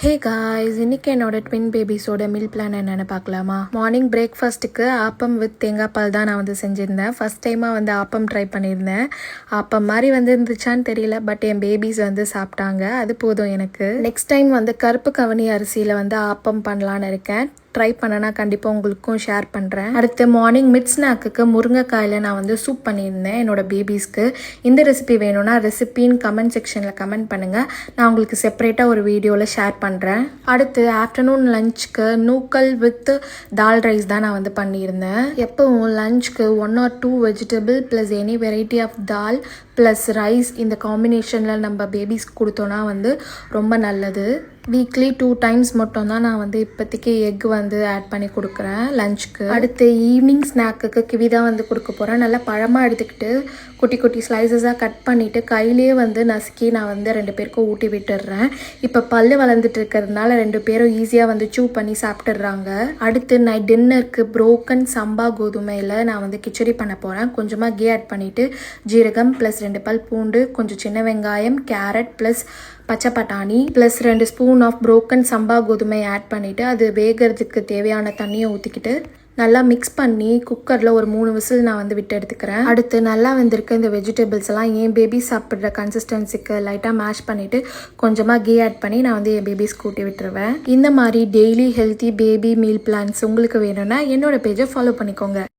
Hey guys, இன்றைக்கி என்னோட twin பேபிஸோட meal plan என்னென்னு பார்க்கலாமா? மார்னிங் பிரேக்ஃபாஸ்ட்டுக்கு ஆப்பம் வித் தேங்காய் பால் தான் நான் வந்து செஞ்சுருந்தேன். ஃபஸ்ட் டைமாக வந்து ஆப்பம் ட்ரை பண்ணியிருந்தேன். ஆப்பம் மாதிரி வந்து இருந்துச்சான்னு தெரியல, பட் என் பேபிஸ் வந்து சாப்பிட்டாங்க, அது போதும் எனக்கு. நெக்ஸ்ட் டைம் வந்து கருப்பு கவனி அரிசியில் வந்து ஆப்பம் பண்ணலான்னு இருக்கேன். ட்ரை பண்ணனா கண்டிப்பாக உங்களுக்கும் ஷேர் பண்ணுறேன். அடுத்து மார்னிங் மிட் ஸ்நாக்குக்கு முருங்கைக்காயில் நான் வந்து சூப் பண்ணியிருந்தேன் என்னோடய பேபிஸ்க்கு. இந்த ரெசிபி வேணும்னா ரெசிபின்னு கமெண்ட் செக்ஷனில் கமெண்ட் பண்ணுங்கள், நான் உங்களுக்கு செப்பரேட்டாக ஒரு வீடியோவில் ஷேர் பண்ணுறேன். அடுத்து ஆஃப்டர்நூன் லஞ்சுக்கு நூக்கல் வித் தால் ரைஸ் தான் நான் வந்து பண்ணியிருந்தேன். எப்போவும் லஞ்சுக்கு 1 or 2 vegetable plus any variety of dal plus rice இந்த காம்பினேஷனில் நம்ம பேபிஸ்க்கு கொடுத்தோன்னா வந்து ரொம்ப நல்லது. வீக்லி 2 times மட்டும் தான் நான் வந்து இப்போதைக்கு எக் வந்து ஆட் பண்ணி கொடுக்குறேன் லஞ்சுக்கு. அடுத்து ஈவினிங் ஸ்நாக்குக்கு கிவி தான் வந்து கொடுக்க போகிறேன். நல்லா பழமாக எடுத்துக்கிட்டு குட்டி குட்டி ஸ்லைசஸாக கட் பண்ணிவிட்டு கையிலே வந்து நசுக்கி நான் வந்து 2 பேருக்கும் ஊட்டி விட்டுடுறேன். இப்போ பல்லு வளர்ந்துட்டு இருக்கிறதுனால 2 பேரும் ஈஸியாக வந்து சூ பண்ணி சாப்பிட்டுடுறாங்க. அடுத்து நைட் டின்னருக்கு புரோக்கன் சம்பா கோதுமையில் நான் வந்து கிச்சடி பண்ண போகிறேன். கொஞ்சமாக கீ ஆட் பண்ணிவிட்டு ஜீரகம் ப்ளஸ் 2 பல் பூண்டு, கொஞ்சம் சின்ன வெங்காயம், கேரட் ப்ளஸ் பச்சை பட்டாணி ப்ளஸ் 2 ஸ்பூன் ஆஃப் புரோக்கன் சம்பா கோதுமை ஆட் பண்ணிவிட்டு அது வேகிறதுக்கு தேவையான தண்ணியை ஊற்றிக்கிட்டு நல்லா மிக்ஸ் பண்ணி குக்கரில் ஒரு 3 விசில் நான் வந்து விட்டு எடுத்துக்கிறேன். அடுத்து நல்லா வந்திருக்க இந்த வெஜிடபிள்ஸ் எல்லாம் என் பேபி சாப்பிட்ற கன்சிஸ்டன்சிக்கு லைட்டாக மேஷ் பண்ணிவிட்டு கொஞ்சமாக கீ ஆட் பண்ணி நான் வந்து என் பேபிஸ்க்கு ஊட்டி விட்டுருவேன். இந்த மாதிரி daily healthy baby meal plans உங்களுக்கு வேணும்னா என்னோட பேஜை ஃபாலோ பண்ணிக்கோங்க.